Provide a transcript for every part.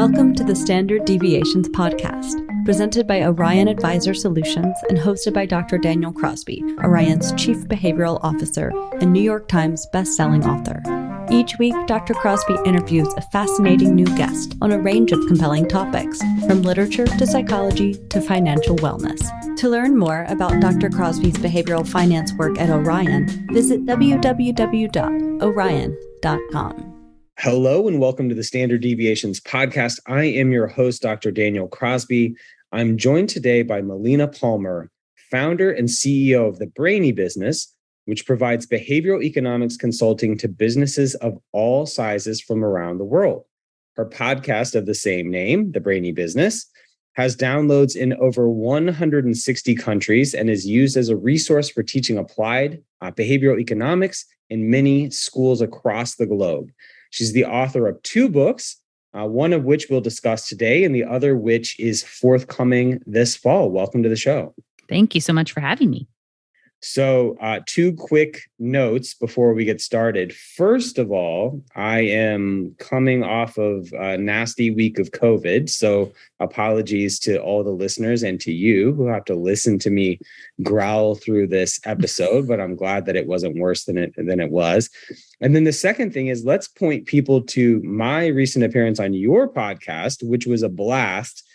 Welcome to the Standard Deviations podcast, presented by Orion Advisor Solutions and hosted by Dr. Daniel Crosby, Orion's Chief Behavioral Officer and New York Times best-selling author. Each week, Dr. Crosby interviews a fascinating new guest on a range of compelling topics, from literature to psychology to financial wellness. To learn more about Dr. Crosby's behavioral finance work at Orion, visit www.orion.com. Hello and welcome to the Standard Deviations podcast. I am your host, Dr. Daniel Crosby. I'm joined today by Melina Palmer, founder and CEO of the Brainy Business, which provides behavioral economics consulting to businesses of all sizes from around the world. Her podcast of the same name, The Brainy Business, has downloads in over 160 countries and is used as a resource for teaching applied behavioral economics in many schools across the globe. She's the author of two books, one of which we'll discuss today and the other which is forthcoming this fall. Welcome to the show. Thank you so much for having me. So two quick notes before we get started. First of all, I am coming off of a nasty week of COVID. So apologies to all the listeners and to you who have to listen to me growl through this episode, but I'm glad that it wasn't worse than it was. And then the second thing is, let's point people to my recent appearance on your podcast, which was a blast.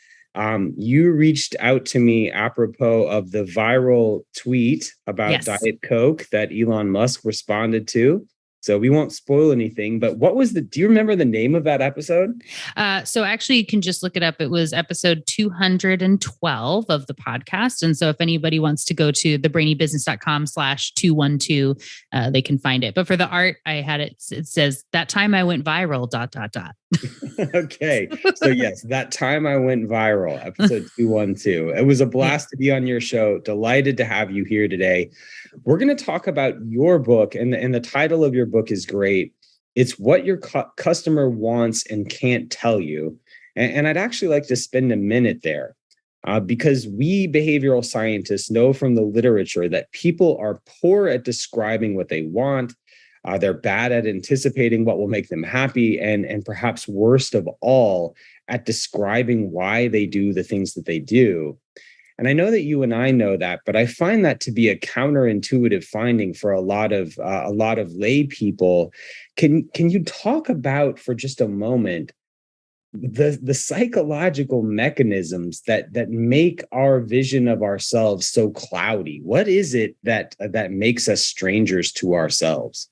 You reached out to me apropos of the viral tweet about Diet Coke that Elon Musk responded to. So we won't spoil anything, but do you remember the name of that episode? So actually you can just look it up. It was episode 212 of the podcast. And so if anybody wants to go to thebrainybusiness.com/212, they can find it. But for the art, I had it says, "That time I went viral, ... Okay. So yes, That Time I Went Viral, episode 212. It was a blast to be on your show. Delighted to have you here today. We're going to talk about your book, and the title of your book is great. It's What Your Customer Wants and Can't Tell You. And I'd actually like to spend a minute there because we behavioral scientists know from the literature that people are poor at describing what they want. They're bad at anticipating what will make them happy, and perhaps worst of all, at describing why they do the things that they do. And I know that you and I know that, but I find that to be a counterintuitive finding for a lot of lay people. Can you talk about for just a moment the psychological mechanisms that make our vision of ourselves so cloudy? What is it that makes us strangers to ourselves?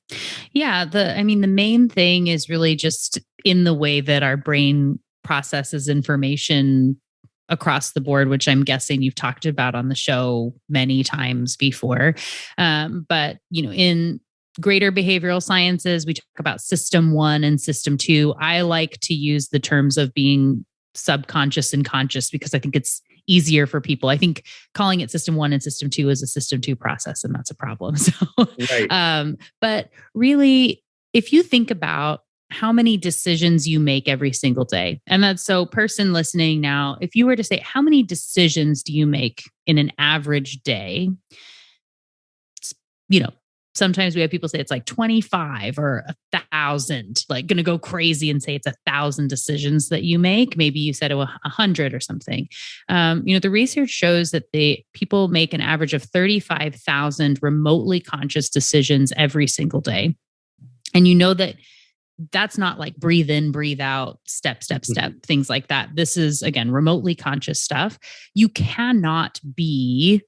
Yeah, the main thing is really just in the way that our brain processes information across the board, which I'm guessing you've talked about on the show many times before. But in greater behavioral sciences, we talk about system 1 and system 2. I like to use the terms of being subconscious and conscious because I think it's easier for people. I think calling it system 1 and system 2 is a system 2 process, and that's a problem. So, right. But really, if you think about how many decisions you make every single day, and that's so person listening now, if you were to say, how many decisions do you make in an average day? Sometimes we have people say it's like 25 or 1,000, like going to go crazy and say it's 1,000 decisions that you make. Maybe you said 100 or something. The research shows that people make an average of 35,000 remotely conscious decisions every single day. And that's not like breathe in, breathe out, step, things like that. This is, again, remotely conscious stuff. You cannot be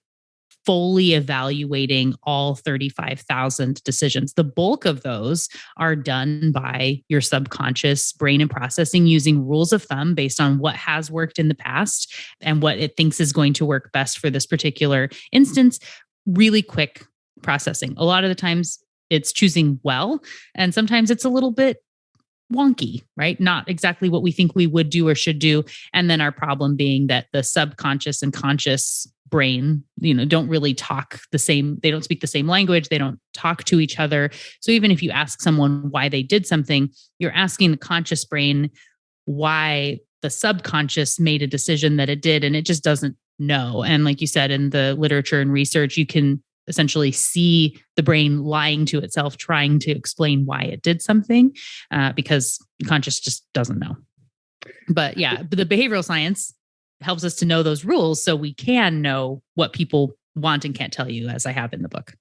fully evaluating all 35,000 decisions. The bulk of those are done by your subconscious brain and processing using rules of thumb based on what has worked in the past and what it thinks is going to work best for this particular instance. Really quick processing. A lot of the times it's choosing well, and sometimes it's a little bit wonky, right? Not exactly what we think we would do or should do. And then our problem being that the subconscious and conscious brain, don't really talk the same. They don't speak the same language. They don't talk to each other. So even if you ask someone why they did something, you're asking the conscious brain why the subconscious made a decision that it did, and it just doesn't know. And like you said, in the literature and research, you can essentially see the brain lying to itself, trying to explain why it did something, because the conscious just doesn't know. But yeah, the behavioral science helps us to know those rules so we can know what people want and can't tell you, as I have in the book.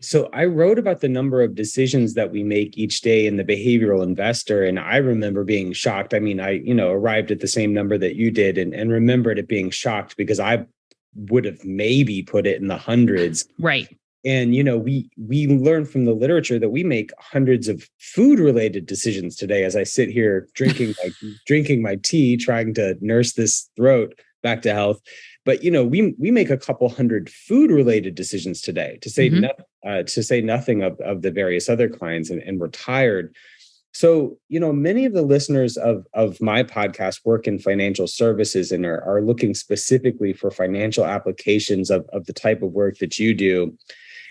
So I wrote about the number of decisions that we make each day in the Behavioral Investor, and I remember being shocked. I mean, I arrived at the same number that you did, and remembered it being shocked because I would have maybe put it in the hundreds. Right. And we learn from the literature that we make hundreds of food-related decisions today. As I sit here drinking my tea, trying to nurse this throat back to health. But we make a couple hundred food-related decisions today, to say nothing of the various other clients, and we're tired. So many of the listeners of my podcast work in financial services and are looking specifically for financial applications of the type of work that you do.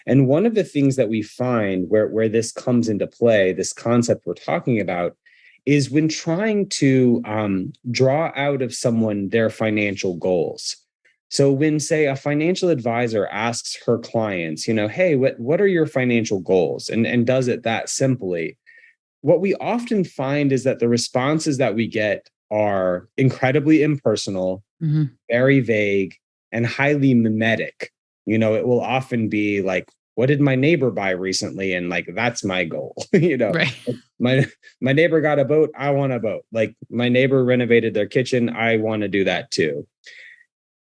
And one of the things that we find where this comes into play, this concept we're talking about, is when trying to draw out of someone their financial goals. So when, say, a financial advisor asks her clients, hey, what are your financial goals? And does it that simply, what we often find is that the responses that we get are incredibly impersonal, very vague, and highly mimetic. It will often be like, what did my neighbor buy recently? And like, that's my goal. Right. My neighbor got a boat. I want a boat. Like, my neighbor renovated their kitchen. I want to do that too.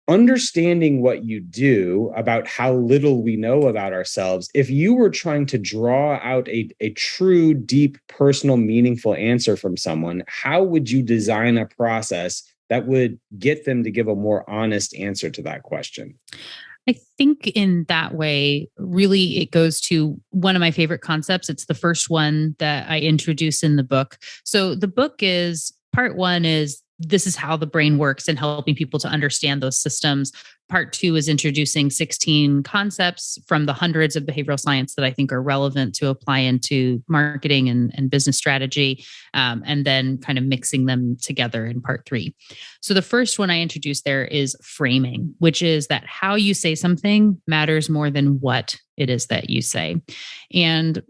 Understanding what you do about how little we know about ourselves, if you were trying to draw out a true, deep, personal, meaningful answer from someone, how would you design a process that would get them to give a more honest answer to that question? I think in that way, really, it goes to one of my favorite concepts. It's the first one that I introduce in the book. So the book is, part one is, this is how the brain works and helping people to understand those systems. Part two is introducing 16 concepts from the hundreds of behavioral science that I think are relevant to apply into marketing and business strategy, and then kind of mixing them together in part three. So the first one I introduced there is framing, which is that how you say something matters more than what it is that you say. And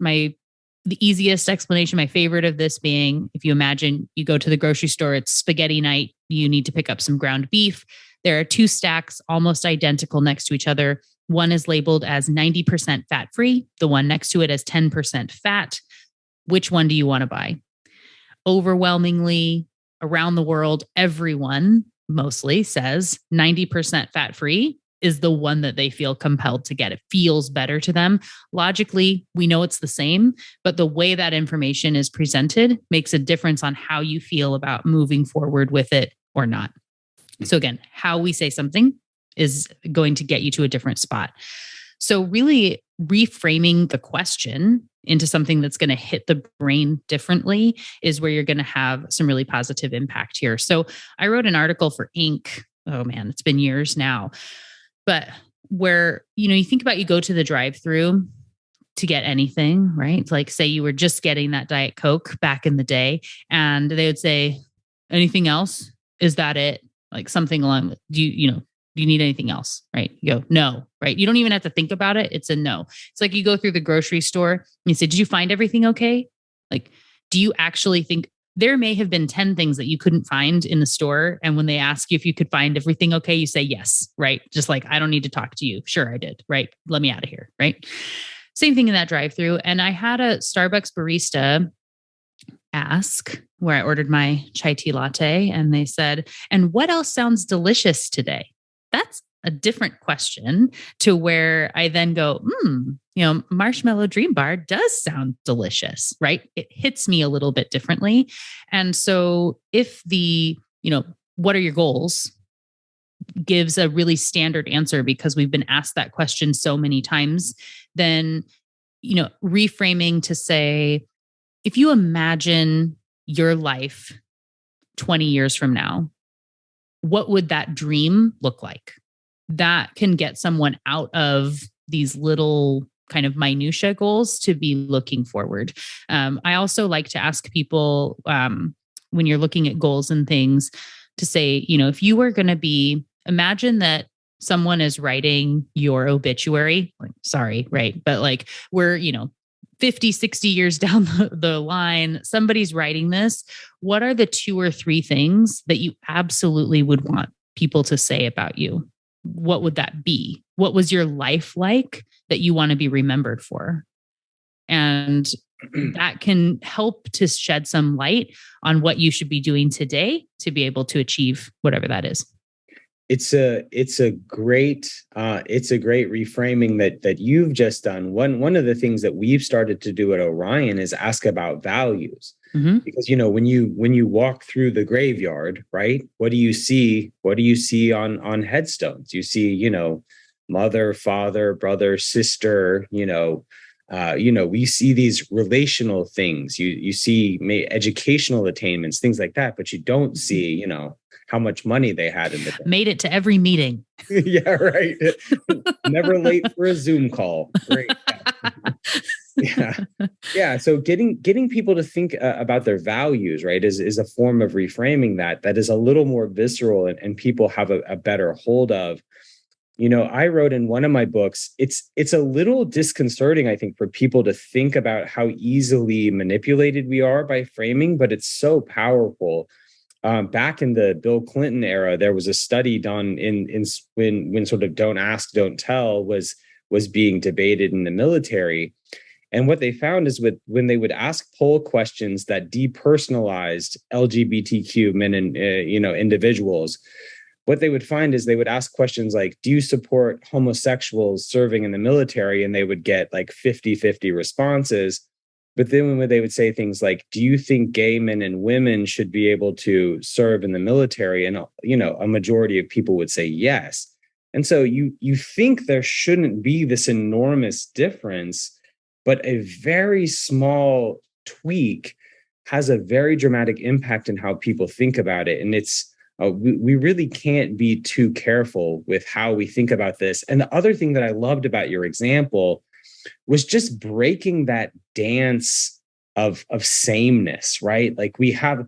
the easiest explanation, my favorite of this being, if you imagine you go to the grocery store, it's spaghetti night, you need to pick up some ground beef. There are two stacks almost identical next to each other. One is labeled as 90% fat-free. The one next to it as 10% fat. Which one do you want to buy? Overwhelmingly, around the world, everyone mostly says 90% fat-free is the one that they feel compelled to get. It feels better to them. Logically, we know it's the same, but the way that information is presented makes a difference on how you feel about moving forward with it or not. So again, how we say something is going to get you to a different spot. So really reframing the question into something that's going to hit the brain differently is where you're going to have some really positive impact here. So I wrote an article for Inc. Oh man, it's been years now. But where, you think about, you go to the drive-through to get anything, right? Like, say you were just getting that Diet Coke back in the day, and they would say, anything else? Is that it? Like something along, do you need anything else? Right? You go, no, right? You don't even have to think about it. It's a no. It's like you go through the grocery store and you say, did you find everything okay? Like, do you actually think? There may have been 10 things that you couldn't find in the store. And when they ask you if you could find everything okay, you say yes, right? Just like, I don't need to talk to you. Sure, I did, right? Let me out of here, right? Same thing in that drive-through. And I had a Starbucks barista ask, where I ordered my chai tea latte, and they said, and what else sounds delicious today? That's a different question to where I then go, Marshmallow Dream Bar does sound delicious, right? It hits me a little bit differently. And so if what are your goals gives a really standard answer because we've been asked that question so many times, then, reframing to say, if you imagine your life 20 years from now, what would that dream look like? That can get someone out of these little kind of minutia goals to be looking forward. I also like to ask people when you're looking at goals and things to say, if you were going to imagine that someone is writing your obituary, like, sorry, right? But like we're, 50, 60 years down the line, somebody's writing this. What are the 2 or 3 things that you absolutely would want people to say about you? What would that be? What was your life like that you want to be remembered for? And that can help to shed some light on what you should be doing today to be able to achieve whatever that is. It's a great reframing that you've just done. One of the things that we've started to do at Orion is ask about values. Mm-hmm. Because when you walk through the graveyard, right? What do you see? What do you see on headstones? You see, mother, father, brother, sister, we see these relational things. You see educational attainments, things like that, but you don't see, how much money they had in the day. Made it to every meeting. Yeah, right. Never late for a Zoom call. Great. Yeah. So getting people to think about their values, right, is a form of reframing that is a little more visceral and people have a better hold of. I wrote in one of my books, it's a little disconcerting, I think, for people to think about how easily manipulated we are by framing, but it's so powerful. Back in the Bill Clinton era, there was a study done when sort of don't ask, don't tell was being debated in the military. And what they found is when they would ask poll questions that depersonalized LGBTQ men and individuals, what they would find is they would ask questions like, do you support homosexuals serving in the military? And they would get like 50-50 responses. But then when they would say things like, do you think gay men and women should be able to serve in the military? And, a majority of people would say yes. And so you think there shouldn't be this enormous difference, but a very small tweak has a very dramatic impact in how people think about it. And it's, we really can't be too careful with how we think about this. And the other thing that I loved about your example was just breaking that dance of sameness, right? Like we have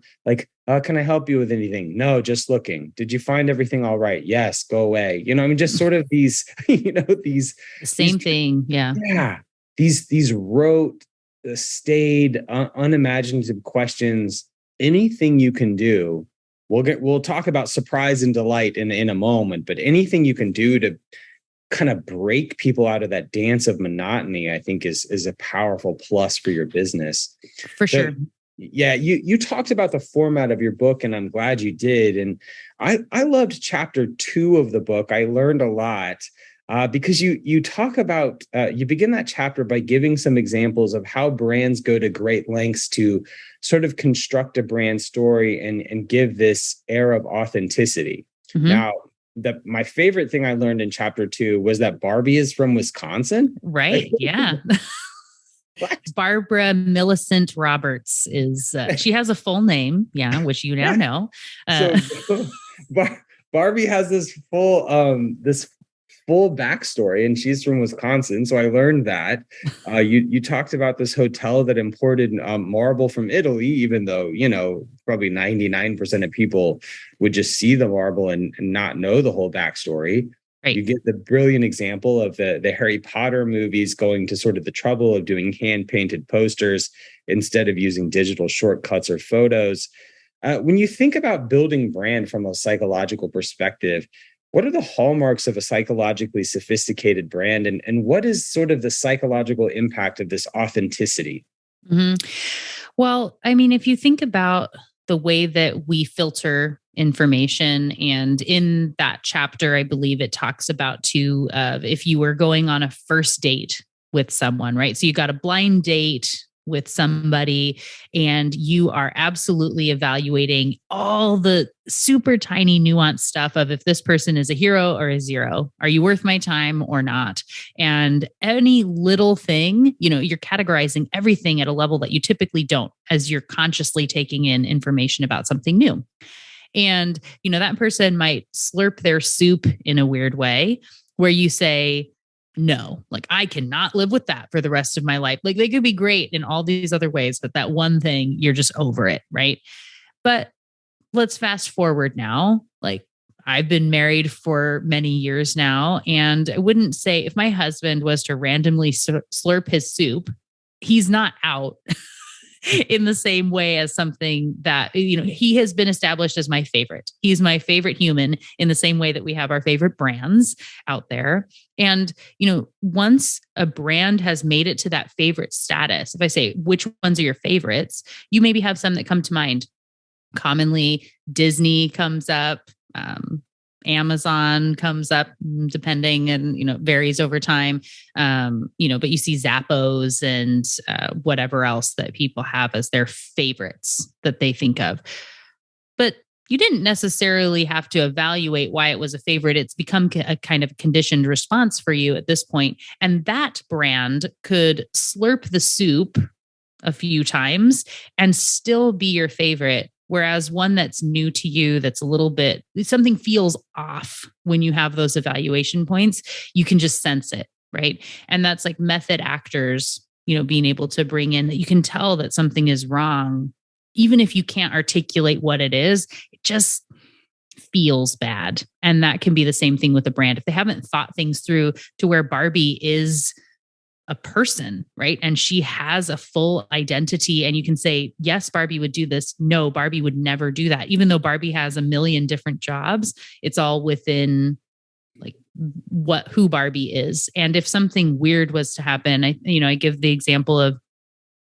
can I help you with anything? No, just looking. Did you find everything all right? Yes, go away. Just sort of these, these same thing. Yeah. Yeah. These rote, staid, unimaginative questions. Anything you can do. We'll talk about surprise and delight in a moment, but anything you can do to kind of break people out of that dance of monotony, I think is a powerful plus for your business. For sure. Yeah, you talked about the format of your book, and I'm glad you did. And I loved chapter 2 of the book. I learned a lot because you talk about, you begin that chapter by giving some examples of how brands go to great lengths to sort of construct a brand story and give this air of authenticity. Mm-hmm. Now, my favorite thing I learned in chapter 2 was that Barbie is from Wisconsin. Right. Yeah. Barbara Millicent Roberts is, she has a full name. Yeah. Which you now know. So Barbie has this full backstory, and she's from Wisconsin. So I learned that. You talked about this hotel that imported marble from Italy, even though, probably 99% of people would just see the marble and not know the whole backstory. Right. You get the brilliant example of the Harry Potter movies going to sort of the trouble of doing hand-painted posters instead of using digital shortcuts or photos. When you think about building brand from a psychological perspective, what are the hallmarks of a psychologically sophisticated brand? And what is sort of the psychological impact of this authenticity? Mm-hmm. Well, I mean, if you think about the way that we filter information, and in that chapter, I believe it talks about too, if you were going on a first date with someone, right? So you got a blind date with somebody and you are absolutely evaluating all the super tiny nuanced stuff of if this person is a hero or a zero, are you worth my time or not? And any little thing, you're categorizing everything at a level that you typically don't as you're consciously taking in information about something new. And, that person might slurp their soup in a weird way where you say, no, like I cannot live with that for the rest of my life. Like they could be great in all these other ways, but that one thing, you're just over it. Right. But let's fast forward now. Like I've been married for many years now. And I wouldn't say if my husband was to randomly slurp his soup, he's not out in the same way as something that, he has been established as my favorite. He's my favorite human in the same way that we have our favorite brands out there. And, once a brand has made it to that favorite status, if I say, which ones are your favorites, you maybe have some that come to mind. Commonly, Disney comes up, Amazon comes up, depending, and varies over time. But you see Zappos and whatever else that people have as their favorites that they think of. But you didn't necessarily have to evaluate why it was a favorite. It's become a kind of conditioned response for you at this point. And that brand could slurp the soup a few times and still be your favorite. Whereas one that's new to you, that's a little bit, something feels off when you have those evaluation points, you can just sense it, right? And that's like method actors, being able to bring in that you can tell that something is wrong. Even if you can't articulate what it is, it just feels bad. And that can be the same thing with a brand. If they haven't thought things through to where Barbie is a person, right? And she has a full identity, and you can say, yes, Barbie would do this. No, Barbie would never do that. Even though Barbie has a million different jobs, it's all within like who Barbie is. And if something weird was to happen, I give the example of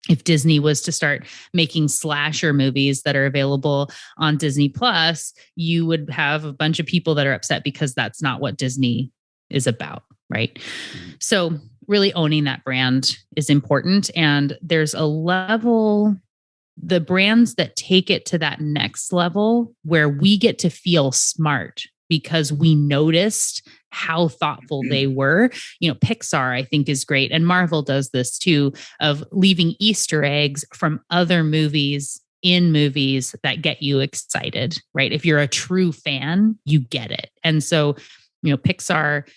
if Disney was to start making slasher movies that are available on Disney Plus, you would have a bunch of people that are upset because that's not what Disney is about, right? So really owning that brand is important. And there's a level, the brands that take it to that next level where we get to feel smart because we noticed how thoughtful they were. Pixar, I think, is great. And Marvel does this too, of leaving Easter eggs from other movies in movies that get you excited, right? If you're a true fan, you get it. And so, Pixar,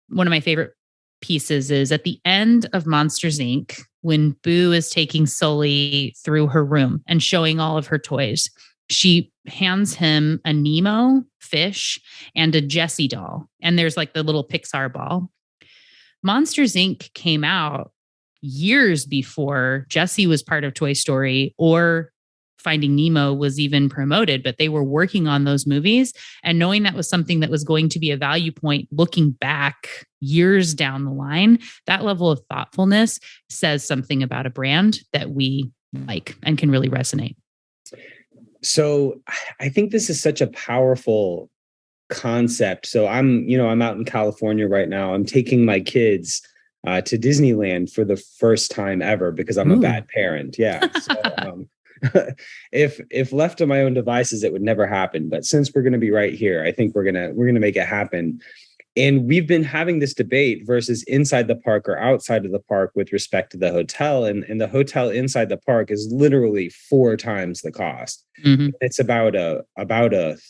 one of my favorite pieces is at the end of Monsters, Inc., when Boo is taking Sully through her room and showing all of her toys, she hands him a Nemo fish and a Jessie doll. And there's like the little Pixar ball. Monsters, Inc. came out years before Jessie was part of Toy Story or Finding Nemo was even promoted, but they were working on those movies. And knowing that was something that was going to be a value point looking back years down the line, that level of thoughtfulness says something about a brand that we like and can really resonate. So I think this is such a powerful concept. So I'm out in California right now. I'm taking my kids to Disneyland for the first time ever because I'm a bad parent. Yeah. So, if left to my own devices, it would never happen. But since we're going to be right here, I think we're gonna make it happen. And we've been having this debate versus inside the park or outside of the park with respect to the hotel. And the hotel inside the park is literally 4 times the cost. Mm-hmm. It's about a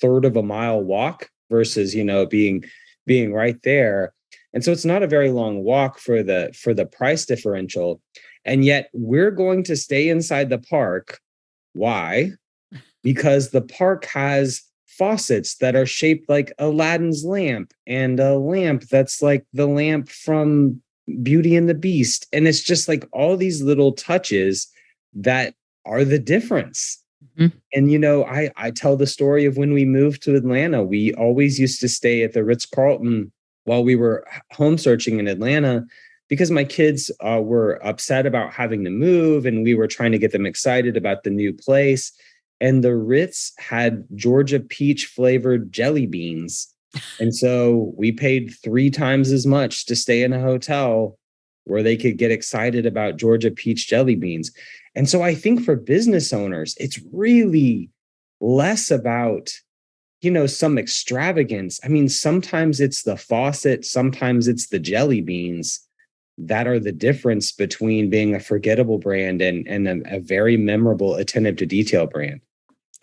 third of a mile walk versus being right there. And so it's not a very long walk for the price differential. And yet we're going to stay inside the park. Why? Because the park has faucets that are shaped like Aladdin's lamp and a lamp that's like the lamp from Beauty and the Beast. And it's just like all these little touches that are the difference. Mm-hmm. And, I tell the story of when we moved to Atlanta, we always used to stay at the Ritz-Carlton while we were home searching in Atlanta, because my kids were upset about having to move and we were trying to get them excited about the new place. And the Ritz had Georgia peach flavored jelly beans. And so we paid 3 times as much to stay in a hotel where they could get excited about Georgia peach jelly beans. And so I think for business owners, it's really less about, some extravagance. I mean, sometimes it's the faucet, sometimes it's the jelly beans that are the difference between being a forgettable brand and a very memorable attentive to detail brand.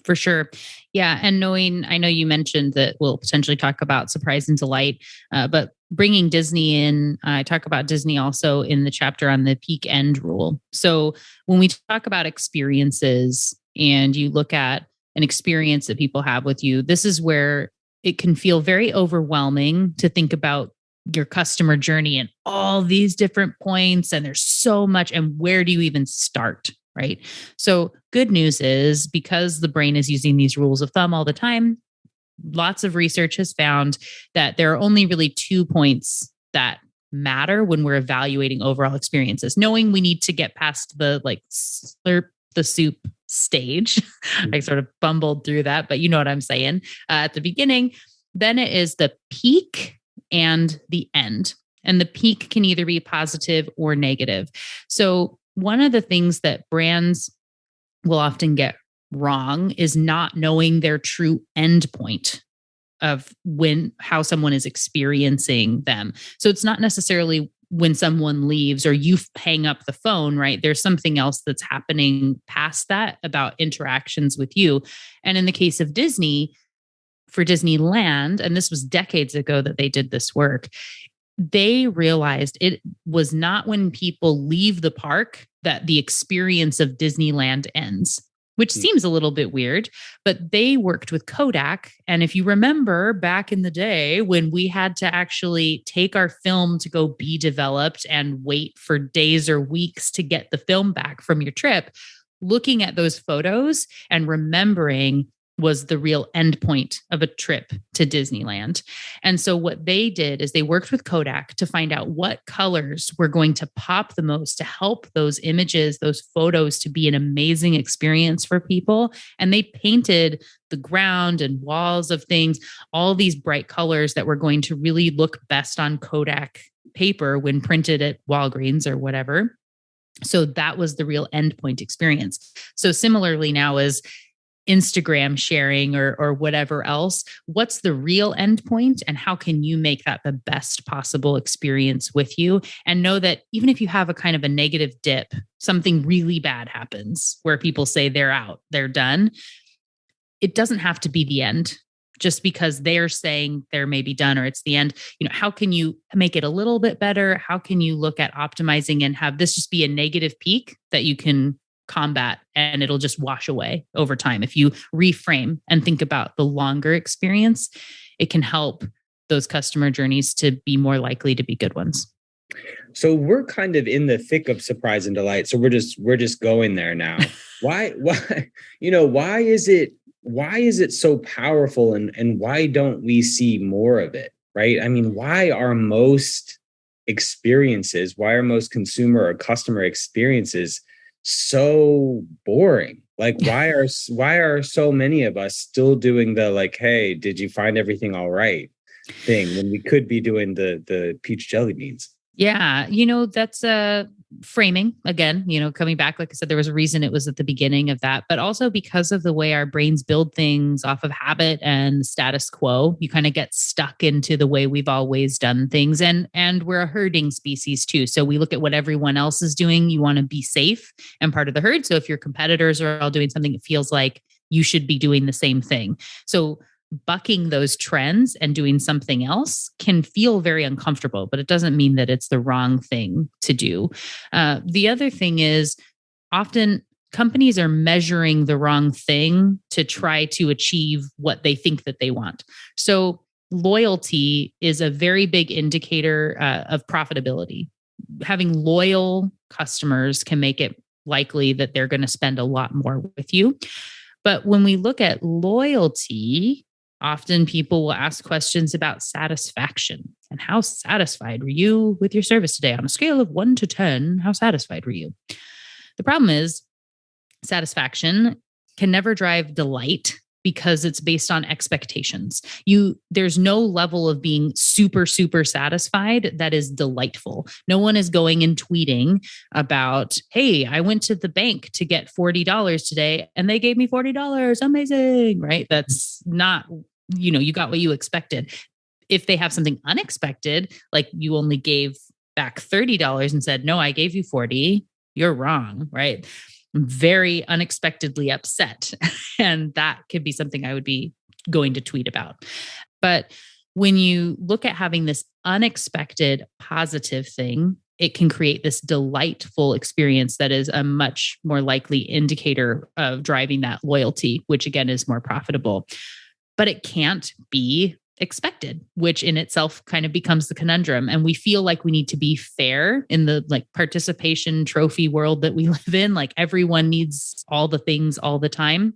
For sure. Yeah. And I know you mentioned that we'll potentially talk about surprise and delight, but bringing Disney in, I talk about Disney also in the chapter on the peak end rule. So when we talk about experiences and you look at an experience that people have with you, this is where it can feel very overwhelming to think about your customer journey and all these different points, and there's so much, and where do you even start, right? So good news is, because the brain is using these rules of thumb all the time, lots of research has found that there are only really 2 points that matter when we're evaluating overall experiences. Knowing we need to get past the like slurp the soup stage. I sort of bumbled through that, but you know what I'm saying at the beginning. Then it is the peak and the end. And the peak can either be positive or negative. So one of the things that brands will often get wrong is not knowing their true end point of how someone is experiencing them. So it's not necessarily when someone leaves or you hang up the phone, right? There's something else that's happening past that about interactions with you. And in the case of Disney, for Disneyland, and this was decades ago that they did this work, they realized it was not when people leave the park that the experience of Disneyland ends, which seems a little bit weird, but they worked with Kodak. And if you remember back in the day when we had to actually take our film to go be developed and wait for days or weeks to get the film back from your trip, looking at those photos and remembering was the real endpoint of a trip to Disneyland. And so what they did is they worked with Kodak to find out what colors were going to pop the most to help those images, those photos to be an amazing experience for people. And they painted the ground and walls of things, all these bright colors that were going to really look best on Kodak paper when printed at Walgreens or whatever. So that was the real endpoint experience. So similarly now as Instagram sharing or whatever else, what's the real endpoint and how can you make that the best possible experience with you? And know that even if you have a kind of a negative dip, something really bad happens where people say they're out, they're done. It doesn't have to be the end just because they're saying they're maybe done or it's the end. You know, how can you make it a little bit better? How can you look at optimizing and have this just be a negative peak that you can combat and it'll just wash away over time? If you reframe and think about the longer experience, it can help those customer journeys to be more likely to be good ones. So we're kind of in the thick of surprise and delight. So we're just going there now. Why, why is it so powerful and why don't we see more of it? Right? I mean, why are most consumer or customer experiences so boring? Like, why are so many of us still doing the like, hey, did you find everything all right thing when we could be doing the peach jelly beans? Yeah, that's framing again, coming back, like I said, there was a reason it was at the beginning of that, but also because of the way our brains build things off of habit and status quo, you kind of get stuck into the way we've always done things. And we're a herding species too. So we look at what everyone else is doing. You want to be safe and part of the herd. So if your competitors are all doing something, it feels like you should be doing the same thing. So bucking those trends and doing something else can feel very uncomfortable, but it doesn't mean that it's the wrong thing to do. The other thing is often companies are measuring the wrong thing to try to achieve what they think that they want. So loyalty is a very big indicator of profitability. Having loyal customers can make it likely that they're going to spend a lot more with you. But when we look at loyalty, often people will ask questions about satisfaction and how satisfied were you with your service today? On a scale of 1 to 10, how satisfied were you? The problem is satisfaction can never drive delight because it's based on expectations. There's no level of being super, super satisfied that is delightful. No one is going and tweeting about, hey, I went to the bank to get $40 today and they gave me $40. Amazing, right? That's not, you got what you expected. If they have something unexpected, like you only gave back $30 and said, no, I gave you 40, you're wrong, right? I'm very unexpectedly upset. And that could be something I would be going to tweet about. But when you look at having this unexpected positive thing, it can create this delightful experience that is a much more likely indicator of driving that loyalty, which again is more profitable. But it can't be expected, which in itself kind of becomes the conundrum. And we feel like we need to be fair in the like participation trophy world that we live in. Like everyone needs all the things all the time,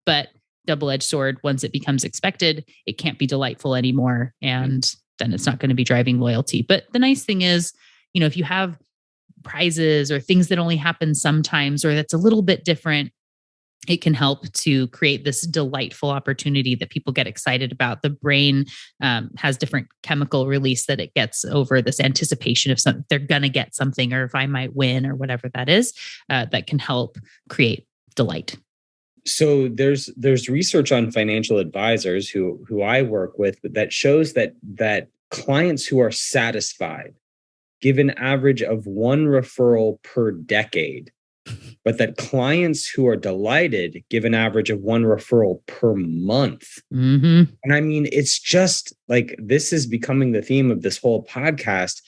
but double-edged sword, once it becomes expected, it can't be delightful anymore. And then it's not going to be driving loyalty. But the nice thing is, if you have prizes or things that only happen sometimes, or that's a little bit different, it can help to create this delightful opportunity that people get excited about. The brain has different chemical release that it gets over this anticipation of something, they're going to get something, or if I might win, or whatever that is, that can help create delight. So there's research on financial advisors who I work with that shows that clients who are satisfied give an average of 1 referral per decade, but that clients who are delighted give an average of 1 referral per month. Mm-hmm. And I mean, it's just like, this is becoming the theme of this whole podcast,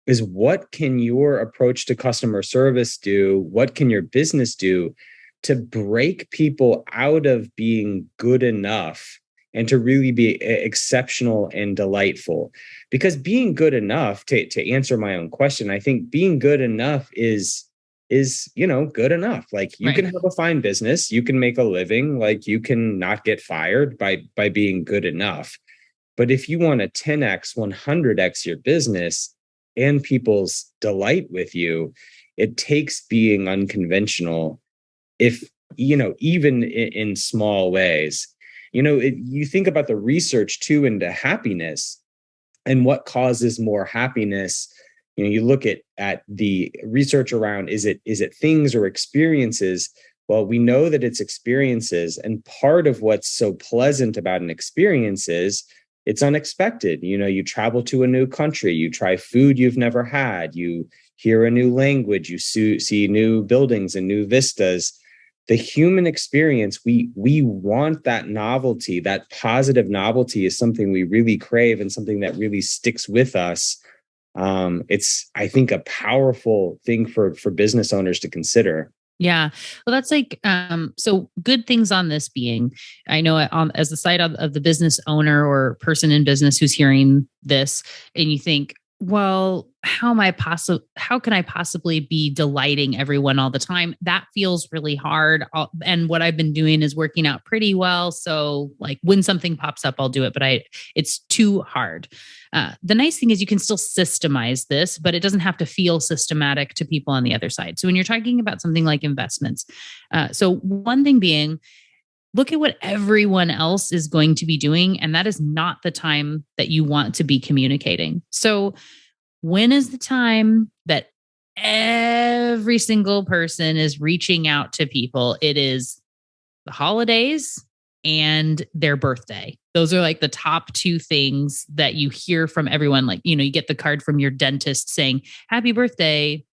is what can your approach to customer service do? What can your business do to break people out of being good enough and to really be exceptional and delightful? Because being good enough, to answer my own question, I think being good enough is good enough. Like you Right. can have a fine business, you can make a living, like you can not get fired by being good enough. But if you want to 10x, 100x your business and people's delight with you, it takes being unconventional. If, even in small ways, you think about the research too into happiness and what causes more happiness. You look at the research around, is it things or experiences? Well, we know that it's experiences. And part of what's so pleasant about an experience is it's unexpected. You travel to a new country, you try food you've never had, you hear a new language, you see new buildings and new vistas. The human experience, we want that novelty. That positive novelty is something we really crave and something that really sticks with us. It's, I think, a powerful thing for business owners to consider. Yeah. Well, that's like, so good things on this being, I know as the side of the business owner or person in business who's hearing this, and you think, well, how can I possibly be delighting everyone all the time? That feels really hard. And what I've been doing is working out pretty well. So like when something pops up, I'll do it, but it's too hard. The nice thing is you can still systemize this, but it doesn't have to feel systematic to people on the other side. So when you're talking about something like investments, so one thing being, look at what everyone else is going to be doing. And that is not the time that you want to be communicating. So when is the time that every single person is reaching out to people? It is the holidays and their birthday. Those are like the top 2 things that you hear from everyone. Like, you get the card from your dentist saying, happy birthday,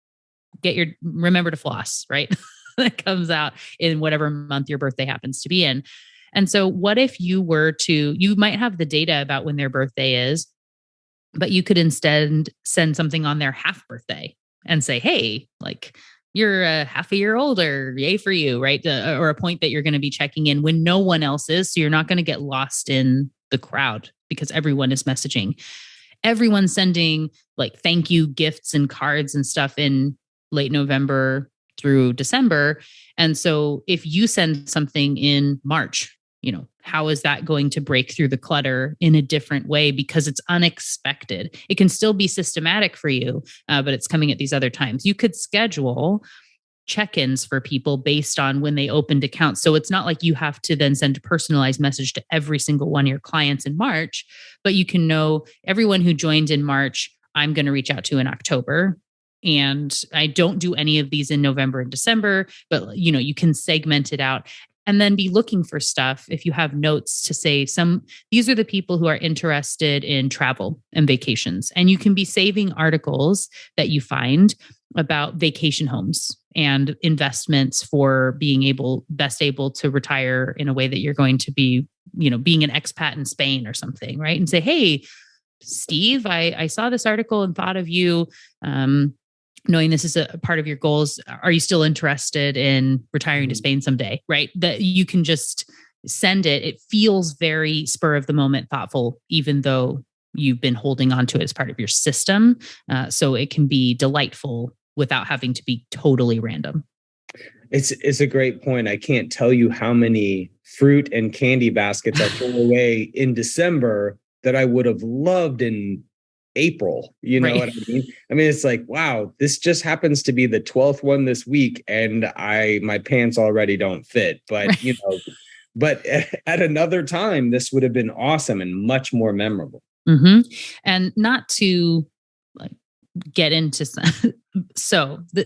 remember to floss, right? That comes out in whatever month your birthday happens to be in. And so what if you might have the data about when their birthday is, but you could instead send something on their half birthday and say, hey, like you're half a year older, yay for you, right? Or a point that you're going to be checking in when no one else is. So you're not going to get lost in the crowd because everyone is messaging. Everyone's sending like thank you gifts and cards and stuff in late November through December. And so if you send something in March, how is that going to break through the clutter in a different way? Because it's unexpected. It can still be systematic for you, but it's coming at these other times. You could schedule check-ins for people based on when they opened accounts. So it's not like you have to then send a personalized message to every single one of your clients in March, but you can know everyone who joined in March, I'm going to reach out to in October. And I don't do any of these in November and December, but you can segment it out and then be looking for stuff. If you have notes to say these are the people who are interested in travel and vacations, and you can be saving articles that you find about vacation homes and investments for being best able to retire in a way that you're going to be, being an expat in Spain or something, right? And say, hey, Steve, I saw this article and thought of you. Knowing this is a part of your goals, are you still interested in retiring to Spain someday? Right. That you can just send it, it feels very spur of the moment thoughtful, even though you've been holding on to it as part of your system. So it can be delightful without having to be totally random. It's a great point. I can't tell you how many fruit and candy baskets I threw away in December that I would have loved in April. You know what I mean? I mean, it's like, wow, this just happens to be the 12th one this week, and my pants already don't fit. But but at another time, this would have been awesome and much more memorable. Mm-hmm. And not to get into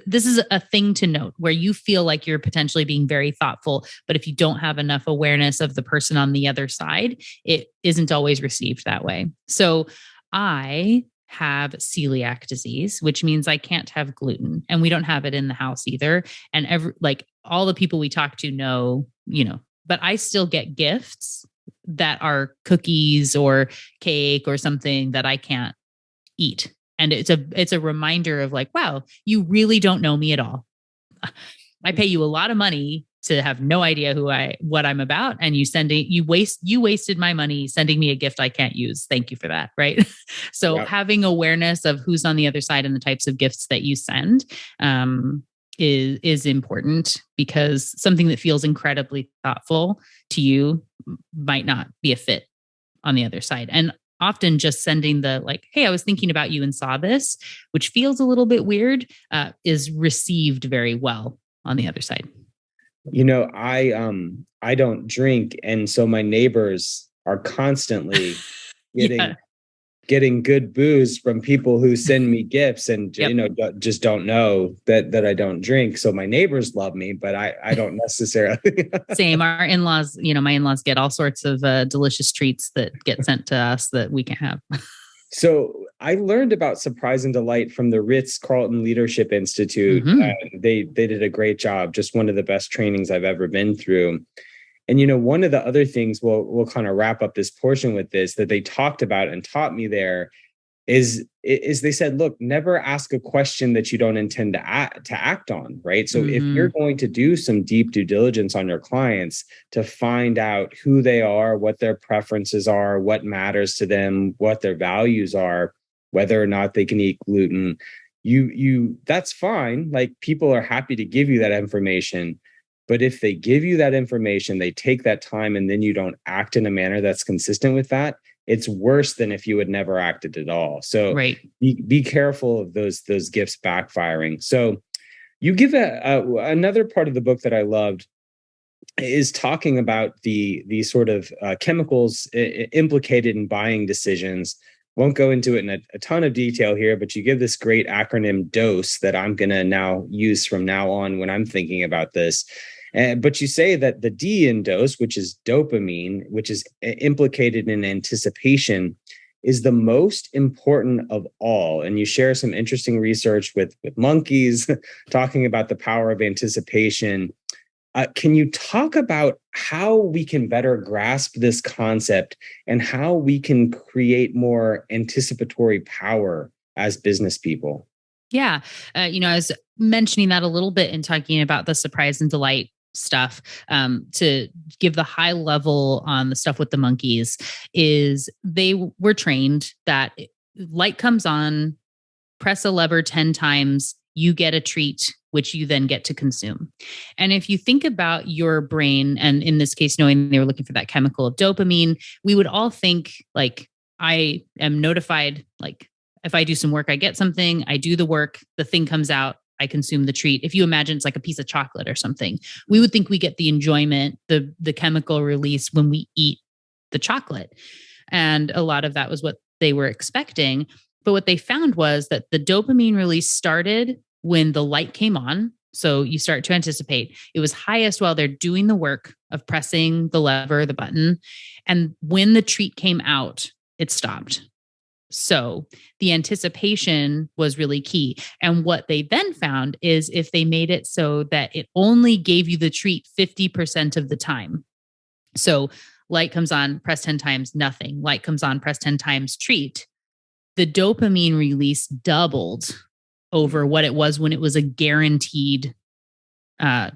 this is a thing to note where you feel like you're potentially being very thoughtful, but if you don't have enough awareness of the person on the other side, it isn't always received that way. So I have celiac disease, which means I can't have gluten, and we don't have it in the house either. And all the people we talk to know, but I still get gifts that are cookies or cake or something that I can't eat. And it's a reminder of like, wow, you really don't know me at all. I pay you a lot of money to have no idea what I'm about. And you wasted my money sending me a gift I can't use. Thank you for that. Right. So having awareness of who's on the other side and the types of gifts that you send, is important, because something that feels incredibly thoughtful to you might not be a fit on the other side. And often just sending the hey, I was thinking about you and saw this, which feels a little bit weird, is received very well on the other side. I don't drink. And so my neighbors are constantly getting good booze from people who send me gifts and, just don't know that I don't drink. So my neighbors love me, but I don't necessarily. Same. Our in-laws, my in-laws get all sorts of delicious treats that get sent to us that we can have. So I learned about surprise and delight from the Ritz-Carlton Leadership Institute. Mm-hmm. They did a great job. Just one of the best trainings I've ever been through. And, one of the other things we'll kind of wrap up this portion with this that they talked about and taught me there is they said, look, never ask a question that you don't intend to act on. Right. So if you're going to do some deep due diligence on your clients to find out who they are, what their preferences are, what matters to them, what their values are, whether or not they can eat gluten, that's fine. Like, people are happy to give you that information. But if they give you that information, they take that time, and then you don't act in a manner that's consistent with that, it's worse than if you had never acted at all. So be careful of those gifts backfiring. So you give another part of the book that I loved is talking about the sort of chemicals implicated in buying decisions. Won't go into it in a ton of detail here, but you give this great acronym DOSE that I'm going to now use from now on when I'm thinking about this. But you say that the D in DOSE, which is dopamine, which is implicated in anticipation, is the most important of all. And you share some interesting research with monkeys talking about the power of anticipation. Can you talk about how we can better grasp this concept and how we can create more anticipatory power as business people? Yeah. I was mentioning that a little bit in talking about the surprise and delight stuff. To give the high level on the stuff with the monkeys, is they were trained that light comes on, press a lever 10 times, you get a treat, which you then get to consume. And if you think about your brain, and in this case, knowing they were looking for that chemical of dopamine, we would all think like, I am notified, like if I do some work, I get something, I do the work, the thing comes out, I consume the treat. If you imagine it's like a piece of chocolate or something, we would think we get the enjoyment, the chemical release when we eat the chocolate. And a lot of that was what they were expecting. But what they found was that the dopamine release started when the light came on. So you start to anticipate. It was highest while they're doing the work of pressing the lever, the button. And when the treat came out, it stopped. So the anticipation was really key. And what they then found is if they made it so that it only gave you the treat 50% of the time. So light comes on, press 10 times, nothing. Light comes on, press 10 times, treat. The dopamine release doubled over what it was when it was a guaranteed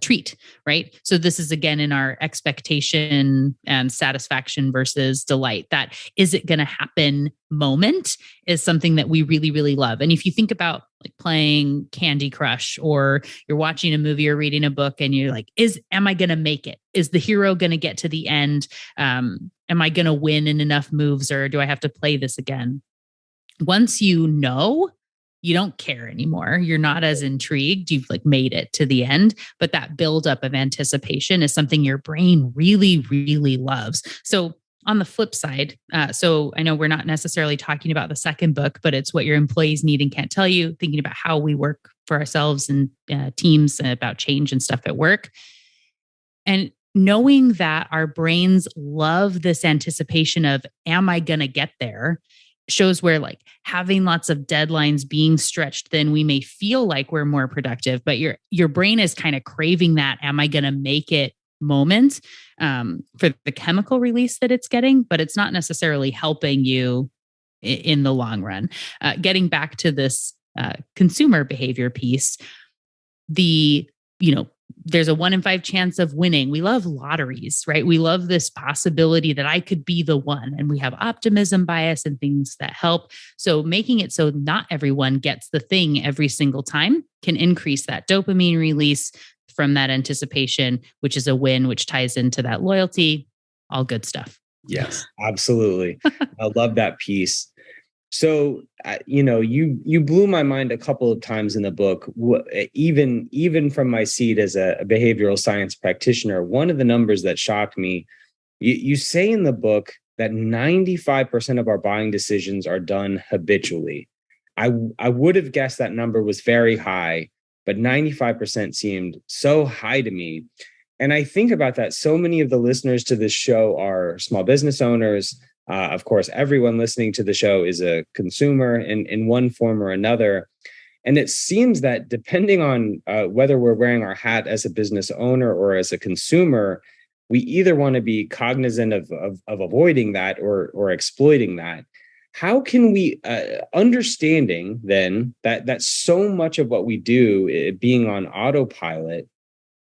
treat, right? So this is again in our expectation and satisfaction versus delight. That is it going to happen moment is something that we really, really love. And if you think about like playing Candy Crush, or you're watching a movie or reading a book and you're like, am I going to make it? Is the hero going to get to the end? Am I going to win in enough moves, or do I have to play this again? Once you know, you don't care anymore. You're not as intrigued. You've like made it to the end, but that buildup of anticipation is something your brain really, really loves. So on the flip side, so I know we're not necessarily talking about the second book, but it's what your employees need and can't tell you, thinking about how we work for ourselves and teams and about change and stuff at work. And knowing that our brains love this anticipation of, am I going to get there? Shows where like having lots of deadlines, being stretched thin, we may feel like we're more productive, but your brain is kind of craving that, am I going to make it moment for the chemical release that it's getting, but it's not necessarily helping you in the long run. Getting back to this consumer behavior piece, there's a 1 in 5 chance of winning. We love lotteries, right? We love this possibility that I could be the one, and we have optimism bias and things that help. So making it so not everyone gets the thing every single time can increase that dopamine release from that anticipation, which is a win, which ties into that loyalty, all good stuff. Yes, absolutely. I love that piece. So, you blew my mind a couple of times in the book, even from my seat as a behavioral science practitioner. One of the numbers that shocked me, you say in the book that 95% of our buying decisions are done habitually. I would have guessed that number was very high, but 95% seemed so high to me. And I think about that. So many of the listeners to this show are small business owners. Of course, everyone listening to the show is a consumer in one form or another. And it seems that depending on whether we're wearing our hat as a business owner or as a consumer, we either want to be cognizant of avoiding that or exploiting that. How can we, understanding then that so much of what we do being on autopilot,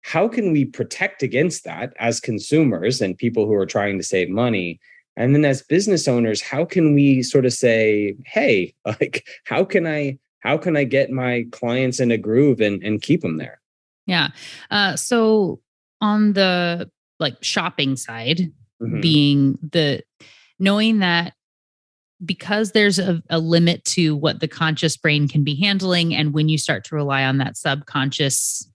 how can we protect against that as consumers and people who are trying to save money? And then as business owners, how can we sort of say, hey, like, how can I get my clients in a groove and keep them there? Yeah. So on the like shopping side, being knowing that because there's a limit to what the conscious brain can be handling. And when you start to rely on that subconscious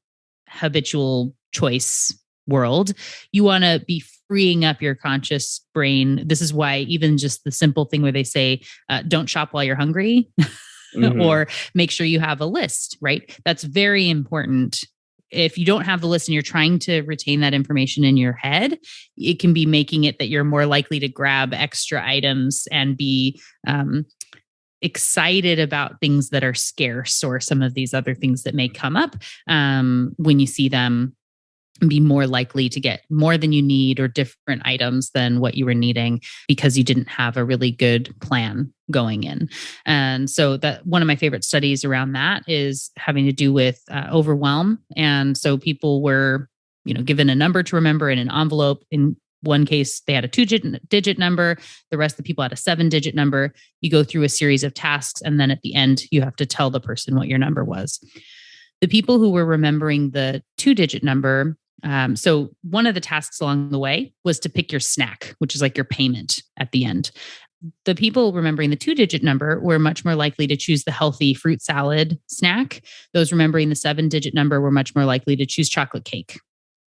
habitual choice world, you want to be freeing up your conscious brain. This is why even just the simple thing where they say, don't shop while you're hungry or make sure you have a list, right? That's very important. If you don't have the list and you're trying to retain that information in your head, it can be making it that you're more likely to grab extra items and be excited about things that are scarce or some of these other things that may come up when you see them, and be more likely to get more than you need or different items than what you were needing because you didn't have a really good plan going in. And so that one of my favorite studies around that is having to do with overwhelm. And so people were, given a number to remember in an envelope. In one case, they had a 2-digit number. The rest of the people had a 7-digit number. You go through a series of tasks, and then at the end, you have to tell the person what your number was. The people who were remembering the 2-digit number, so one of the tasks along the way was to pick your snack, which is like your payment at the end. The people remembering the 2-digit number were much more likely to choose the healthy fruit salad snack. Those remembering the 7-digit number were much more likely to choose chocolate cake.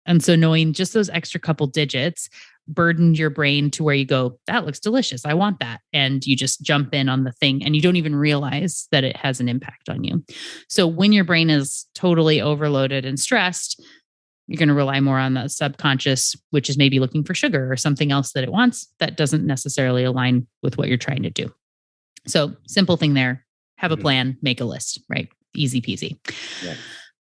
And so knowing just those extra couple digits burdened your brain to where you go, that looks delicious. I want that. And you just jump in on the thing and you don't even realize that it has an impact on you. So when your brain is totally overloaded and stressed, you're going to rely more on the subconscious, which is maybe looking for sugar or something else that it wants that doesn't necessarily align with what you're trying to do. So simple thing there, have a plan, make a list, right? Easy peasy. Yeah.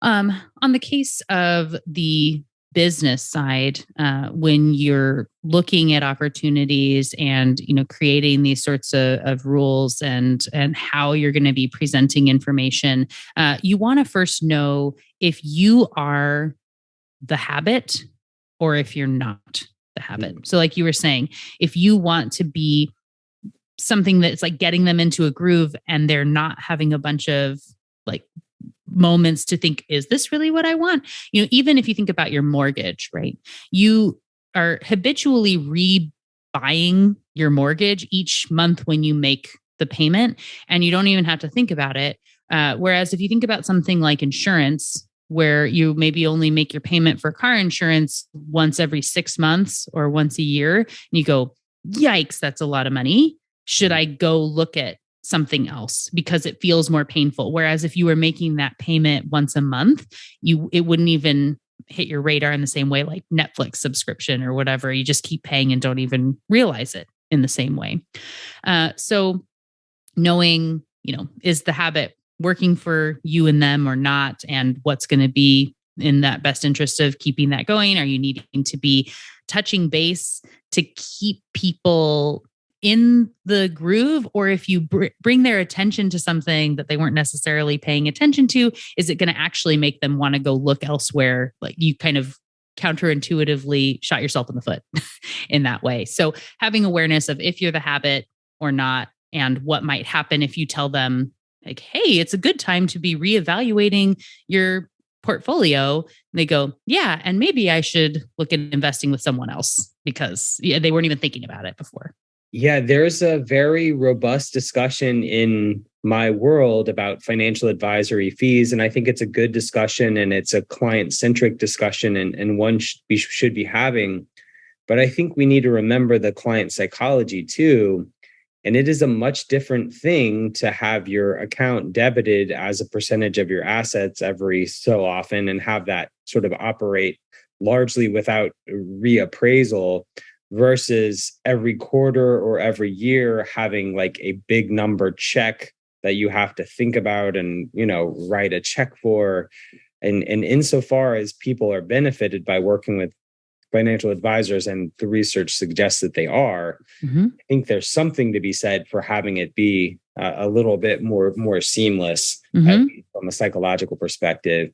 On the case of the business side, when you're looking at opportunities and creating these sorts of rules and how you're going to be presenting information, you want to first know if you are the habit or if you're not the habit. So like you were saying, if you want to be something that's like getting them into a groove and they're not having a bunch of like moments to think, is this really what I want? You know, even if you think about your mortgage, right? You are habitually rebuying your mortgage each month when you make the payment, and you don't even have to think about it. Whereas if you think about something like insurance, where you maybe only make your payment for car insurance once every 6 months or once a year, and you go, yikes, that's a lot of money. Should I go look at something else because it feels more painful? Whereas if you were making that payment once a month, it wouldn't even hit your radar in the same way, like Netflix subscription or whatever. You just keep paying and don't even realize it in the same way. So knowing, is the habit working for you and them or not, and what's going to be in that best interest of keeping that going? Are you needing to be touching base to keep people in the groove? Or if you bring their attention to something that they weren't necessarily paying attention to, is it going to actually make them want to go look elsewhere? Like you kind of counterintuitively shot yourself in the foot in that way. So having awareness of if you're the habit or not, and what might happen if you tell them like, hey, it's a good time to be reevaluating your portfolio. And they go, yeah, and maybe I should look at investing with someone else because they weren't even thinking about it before. Yeah, there's a very robust discussion in my world about financial advisory fees. And I think it's a good discussion and it's a client-centric discussion and one we should be having. But I think we need to remember the client psychology too. And it is a much different thing to have your account debited as a percentage of your assets every so often and have that sort of operate largely without reappraisal versus every quarter or every year having like a big number check that you have to think about and, write a check for. And insofar as people are benefited by working with financial advisors, and the research suggests that they are, I think there's something to be said for having it be a little bit more seamless from a psychological perspective.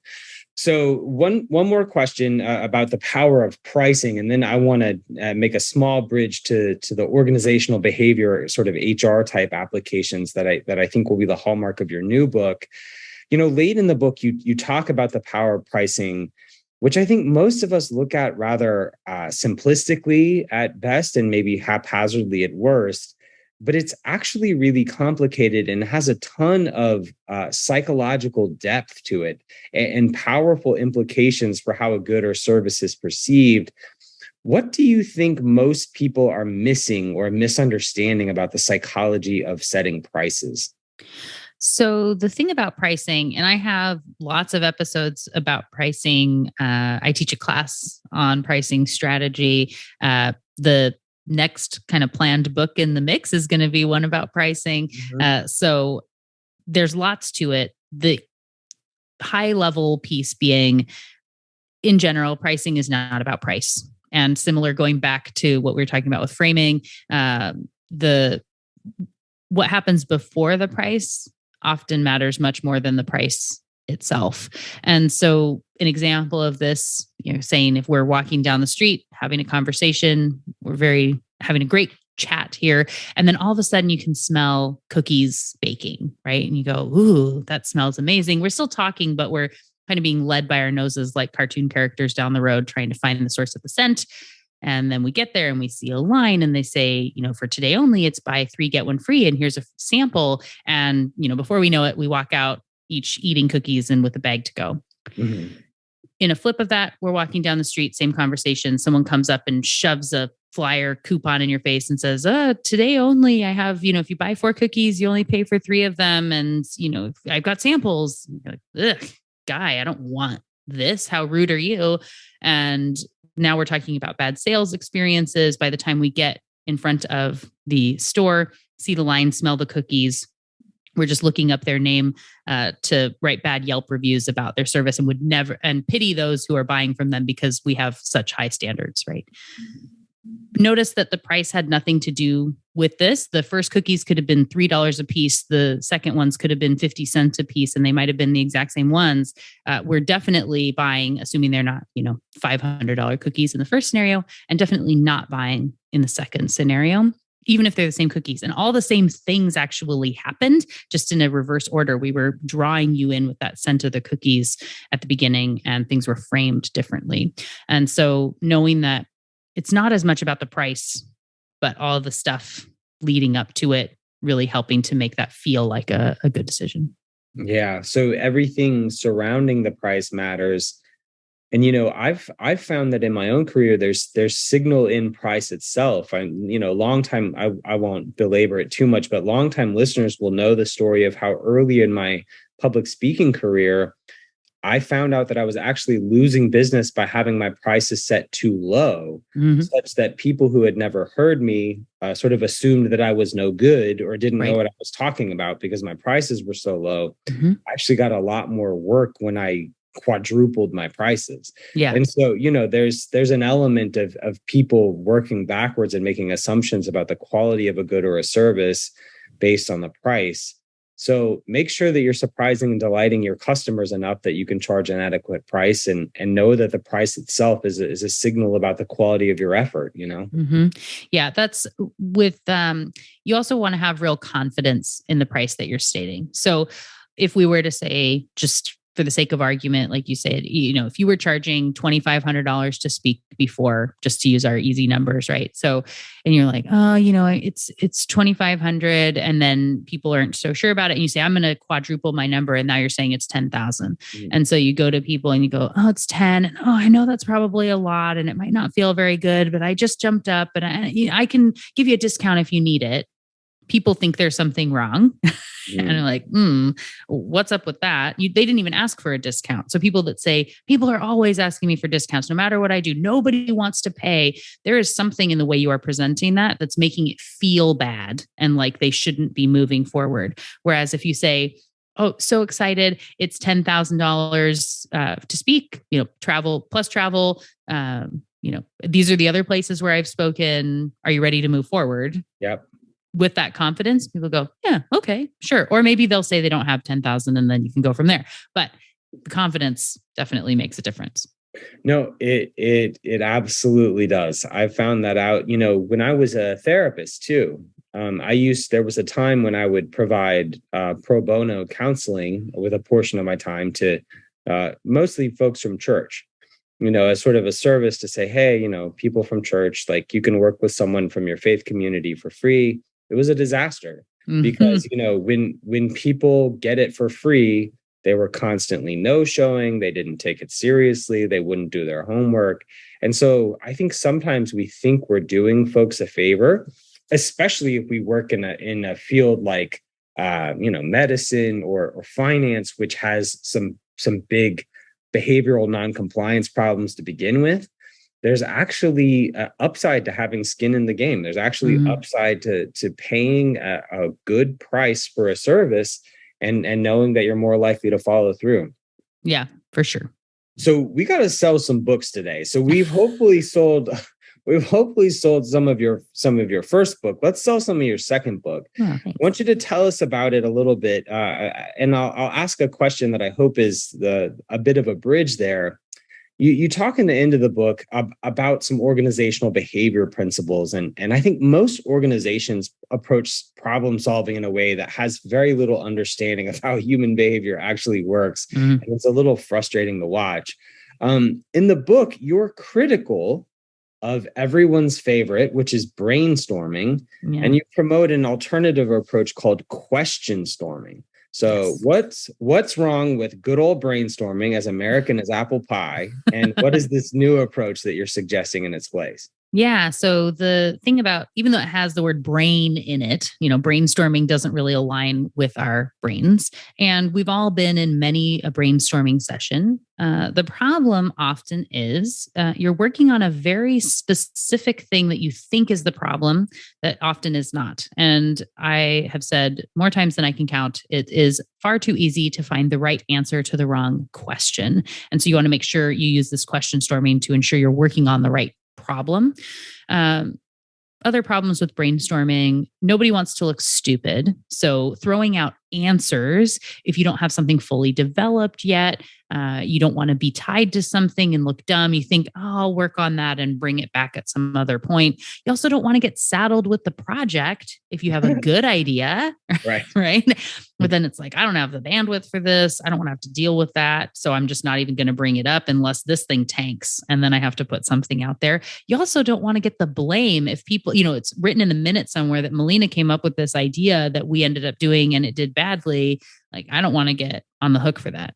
So one more question about the power of pricing, and then I want to make a small bridge to the organizational behavior sort of HR type applications that I think will be the hallmark of your new book. Late in the book, you talk about the power of pricing, which I think most of us look at rather simplistically at best and maybe haphazardly at worst. But it's actually really complicated and has a ton of psychological depth to it and powerful implications for how a good or service is perceived. What do you think most people are missing or misunderstanding about the psychology of setting prices? So the thing about pricing, and I have lots of episodes about pricing. I teach a class on pricing strategy. The next kind of planned book in the mix is going to be one about pricing. So there's lots to it. The high level piece being, in general, pricing is not about price. And similar, going back to what we were talking about with framing, what happens before the price often matters much more than the price itself. And so an example of this, saying if we're walking down the street, having a conversation, having a great chat here. And then all of a sudden you can smell cookies baking, right? And you go, ooh, that smells amazing. We're still talking, but we're kind of being led by our noses like cartoon characters down the road, trying to find the source of the scent. And then we get there and we see a line and they say, for today only, it's buy 3, get 1 free. And here's a sample. And, before we know it, we walk out each eating cookies and with a bag to go. In a flip of that, we're walking down the street, same conversation. Someone comes up and shoves a flyer coupon in your face and says, today only, I have, if you buy 4 cookies, you only pay for 3 of them. And, I've got samples. You're like, ugh, guy, I don't want this. How rude are you? And now we're talking about bad sales experiences. By the time we get in front of the store, see the line, smell the cookies, we're just looking up their name to write bad Yelp reviews about their service and would never, and pity those who are buying from them because we have such high standards, right? notice that the price had nothing to do with this. The first cookies could have been $3 a piece. The second ones could have been 50 cents a piece, and they might have been the exact same ones. We're definitely buying, assuming they're not, $500 cookies in the first scenario, and definitely not buying in the second scenario, even if they're the same cookies. And all the same things actually happened, just in a reverse order. We were drawing you in with that scent of the cookies at the beginning, and things were framed differently. And so knowing that it's not as much about the price, but all the stuff leading up to it, really helping to make that feel like a good decision. Yeah. So everything surrounding the price matters. And, I've found that in my own career, there's signal in price itself. I won't belabor it too much, but longtime listeners will know the story of how early in my public speaking career, I found out that I was actually losing business by having my prices set too low, such that people who had never heard me sort of assumed that I was no good or didn't know what I was talking about because my prices were so low. I actually got a lot more work when I quadrupled my prices. Yeah. And so, there's an element of people working backwards and making assumptions about the quality of a good or a service based on the price. So make sure that you're surprising and delighting your customers enough that you can charge an adequate price, and know that the price itself is a signal about the quality of your effort, Yeah, that's with, you also want to have real confidence in the price that you're stating. So if we were to say, just for the sake of argument, like you said, if you were charging $2,500 to speak before, just to use our easy numbers, right? So, and you're like, oh, it's 2,500, and then people aren't so sure about it, and you say, I'm going to quadruple my number, and now you're saying it's 10,000, and so you go to people and you go, oh, it's 10, and oh, I know that's probably a lot, and it might not feel very good, but I just jumped up, and I can give you a discount if you need it. People think there's something wrong. And they're like, what's up with that? They didn't even ask for a discount. So people that say, people are always asking me for discounts, no matter what I do, nobody wants to pay. There is something in the way you are presenting that's making it feel bad and like they shouldn't be moving forward. Whereas if you say, oh, so excited, it's $10,000 to speak, travel plus travel, these are the other places where I've spoken. Are you ready to move forward? Yep. With that confidence, people go, yeah, okay, sure. Or maybe they'll say they don't have 10,000 and then you can go from there. But the confidence definitely makes a difference. No, it absolutely does. I found that out, when I was a therapist too. There was a time when I would provide pro bono counseling with a portion of my time to mostly folks from church, as sort of a service to say, hey, people from church, like you can work with someone from your faith community for free. It was a disaster because, when people get it for free, they were constantly no-showing. They didn't take it seriously. They wouldn't do their homework. And so I think sometimes we think we're doing folks a favor, especially if we work in a field like, medicine or finance, which has some big behavioral non-compliance problems to begin with. There's actually an upside to having skin in the game. There's actually upside to paying a good price for a service and knowing that you're more likely to follow through. Yeah, for sure. So we got to sell some books today. So we've hopefully sold some of your first book. Let's sell some of your second book. Oh, I want you to tell us about it a little bit. And I'll ask a question that I hope is a bit of a bridge there. You talk in the end of the book about some organizational behavior principles. And I think most organizations approach problem solving in a way that has very little understanding of how human behavior actually works. And it's a little frustrating to watch. In the book, you're critical of everyone's favorite, which is brainstorming. Yeah. And you promote an alternative approach called question storming. So what's wrong with good old brainstorming, as American as apple pie? And what is this new approach that you're suggesting in its place? Yeah. So the thing about, even though it has the word brain in it, brainstorming doesn't really align with our brains. And we've all been in many a brainstorming session. The problem often is you're working on a very specific thing that you think is the problem that often is not. And I have said more times than I can count, it is far too easy to find the right answer to the wrong question. And so you want to make sure you use this question storming to ensure you're working on the right problem. Other problems with brainstorming, nobody wants to look stupid. So throwing out answers, if you don't have something fully developed yet, you don't want to be tied to something and look dumb. You think, oh, I'll work on that and bring it back at some other point. You also don't want to get saddled with the project if you have a good idea, Right. right? But then it's like, I don't have the bandwidth for this. I don't want to have to deal with that. So I'm just not even going to bring it up unless this thing tanks. And then I have to put something out there. You also don't want to get the blame if people, it's written in the minute somewhere that Melina came up with this idea that we ended up doing and it did badly. Like, I don't want to get on the hook for that.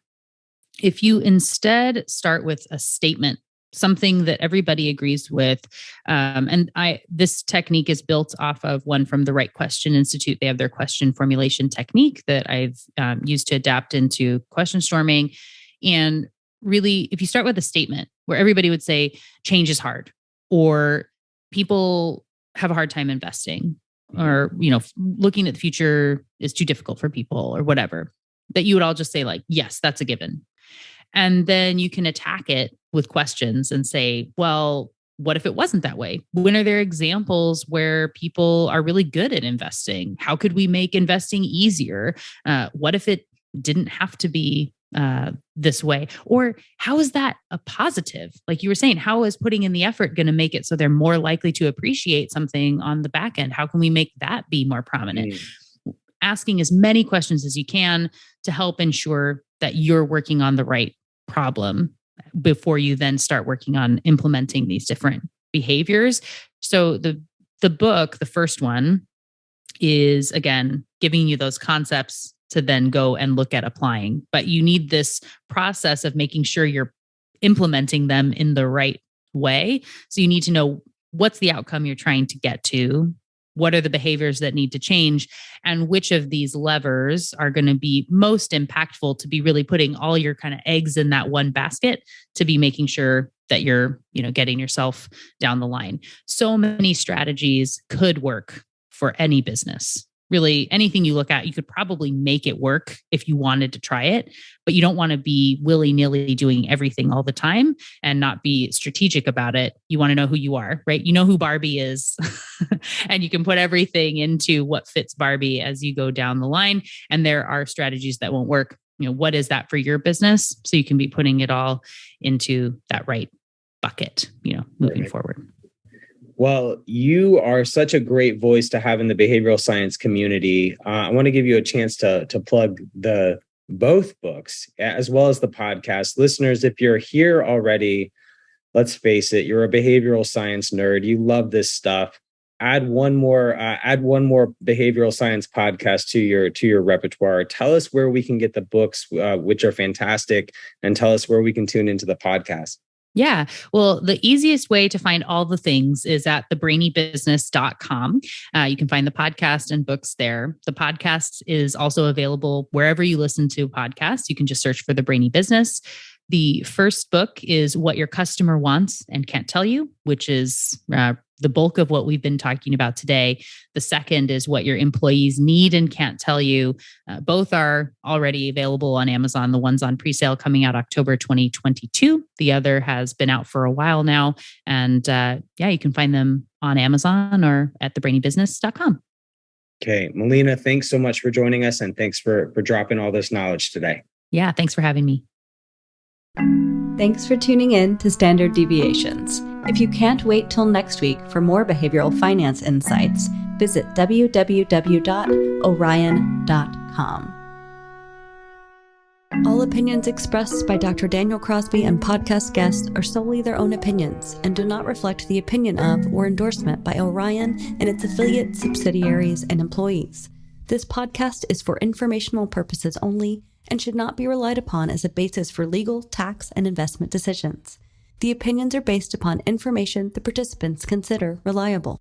If you instead start with a statement, something that everybody agrees with, this technique is built off of one from the Right Question Institute. They have their question formulation technique that I've used to adapt into question storming. And really, if you start with a statement where everybody would say change is hard, or people have a hard time investing, or looking at the future is too difficult for people, or whatever, that you would all just say like, yes, that's a given. And then you can attack it with questions and say, well, what if it wasn't that way? When are there examples where people are really good at investing? How could we make investing easier? What if it didn't have to be this way? Or how is that a positive? Like you were saying, how is putting in the effort going to make it so they're more likely to appreciate something on the back end? How can we make that be more prominent? Asking as many questions as you can to help ensure that you're working on the right problem before you then start working on implementing these different behaviors. So the book, the first one, is again giving you those concepts to then go and look at applying. But you need this process of making sure you're implementing them in the right way. So you need to know what's the outcome you're trying to get to, what are the behaviors that need to change, and which of these levers are going to be most impactful to be really putting all your kind of eggs in that one basket to be making sure that you're, getting yourself down the line. So many strategies could work for any business. Really, anything you look at, you could probably make it work if you wanted to try it, but you don't want to be willy-nilly doing everything all the time and not be strategic about it. You want to know who you are, right? You know who Barbie is, and you can put everything into what fits Barbie as you go down the line. And there are strategies that won't work. What is that for your business? So you can be putting it all into that right bucket, moving forward. Well, you are such a great voice to have in the behavioral science community. I want to give you a chance to plug both books as well as the podcast. Listeners, if you're here already, let's face it, you're a behavioral science nerd. You love this stuff. Add one more behavioral science podcast to your repertoire. Tell us where we can get the books, which are fantastic, and tell us where we can tune into the podcast. Yeah. Well, the easiest way to find all the things is at thebrainybusiness.com. You can find the podcast and books there. The podcast is also available wherever you listen to podcasts. You can just search for The Brainy Business. The first book is What Your Customer Wants and Can't Tell You, which is the bulk of what we've been talking about today. The second is What Your Employees Need and Can't Tell You. Both are already available on Amazon. The one's on presale coming out October 2022. The other has been out for a while now. And you can find them on Amazon or at thebrainybusiness.com. Okay. Melina, thanks so much for joining us. And thanks for dropping all this knowledge today. Yeah. Thanks for having me. Thanks for tuning in to Standard Deviations. If you can't wait till next week for more behavioral finance insights, visit www.orion.com. All opinions expressed by Dr. Daniel Crosby and podcast guests are solely their own opinions and do not reflect the opinion of or endorsement by Orion and its affiliates, subsidiaries, and employees. This podcast is for informational purposes only and should not be relied upon as a basis for legal, tax, and investment decisions. The opinions are based upon information the participants consider reliable.